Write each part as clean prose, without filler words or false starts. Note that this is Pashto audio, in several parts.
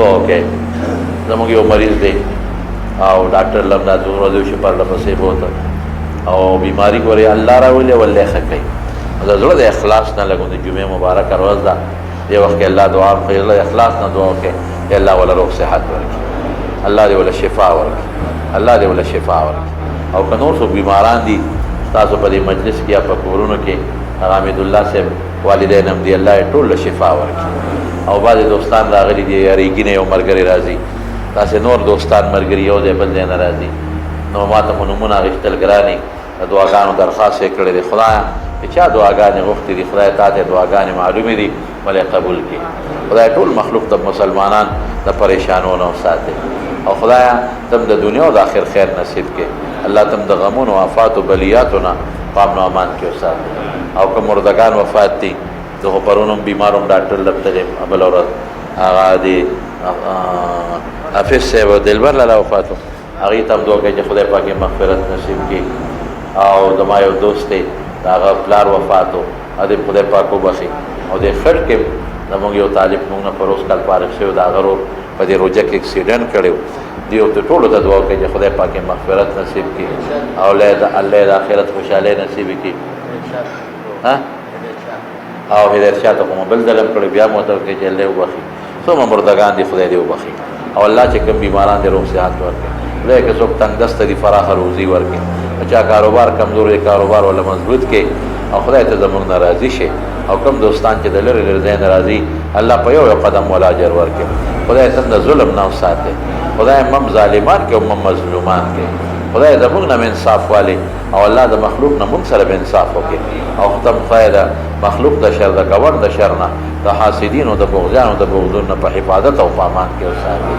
اوکې زموږ یو مریض دی او ډاکټر لم دا څومره دی چې پر لپسې بوته او بیماری ګورې الله راولي ولې ښه کوي د زړه د اخلاص نه لګو د جمعې مبارکه ورځ ده دې وخت کې الله دعا کوي الله اخلاص نه دعا کوي الله ولا روغ صحت ورکړي الله دې ولا شفا ورکړي الله دې ولا شفا ورکړي او که نور څوک بیماران دي تاسو په دې مجلس کې یا په کورونو کې حمید الله صاحب والدین هم دي الله ټول شفا ورکړي او بعضې دوستان راغلي دي یارېږي نه یو ملګری راځي داسې نور دوستان ملګري یو ځای بل ځای نه راځي نو ما ته خو نومونه اخیستل ګرانې د دعاګانو درخواست یې کړی دی خدایه چې چا دعاګانې غوښتې دي خدای تا ته دعاګانې معلومې دي ولې قبول کړي خدای ټول مخلوق د مسلمانان د پریشانو نه وساتې او خدایه تم د دنیا او د آخر خیر نصیب کړي الله تم د غمونو او آفات و بلیاتو نه په امن و امان کې وساتې او که مردگان وفات دي زه خو پرون هم بیمار هم ډاکټر لب تللی بله ورځ هغه د حافظ صاحب دلبر لاله وفات و هغې ته هم دعا کوي چې خدای پاک یې مغفرت نصیب کړي او زما یو دوست دی د هغه پلار وفات و هغه خدای پاک وبخي او د خټ کې زموږ یو طالب موږ نه پروس کال فارغ شوی د هغه ورور په دې روژه کې اکسیډنټ کړی و دې ورته ټولو ته دعا کوي چې خدای پاک یې مغفرت نصیب کړي او الله د آخرت خوشحالۍ نصیب کړي او هدایت شاه ته خو مو بل ځلم کړی بیا مو ورته وکړي چې الله یې وبخي څومره مردګان دي خدای دې وبخي او الله چې کوم بیماران دي روغ صحت ورکړي خدای که څوک تنګدسته دي فراخه روزي ورکړي چا کاروبار کمزور دی کاروبار ولا مضبوط کې او خدای ته زموږ نه راضي شي او کوم دوستان چې د لرې لرې ځای نه راځي الله په یو قدم ولا اجر ورکړي خدای ته د ظلم نه وساتي خدای مم ظالمان کې او مم مظلومان کې خدای زموږ نه انصاف والی او الله د مخلوق نه موږ سره انصاف وکړي او ختم خدای مخلوق د شر د کور د شر نه د حاسدینو د بغضیانو د بغضون نه په حفاظت او په امان کې وساتي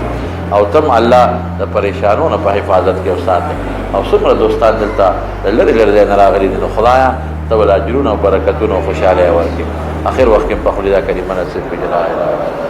او تم الله د پریشانو نه په حفاظت کې وساتي او څومره دوستان دلته لرې لرې ځای نه راغلي دي نو خدایه ته ول اجرونه او برکتونه او خوشحالۍ ورکړي اخر وخت کې په خپل دا کلمه نصیب کړي لا اله الا الله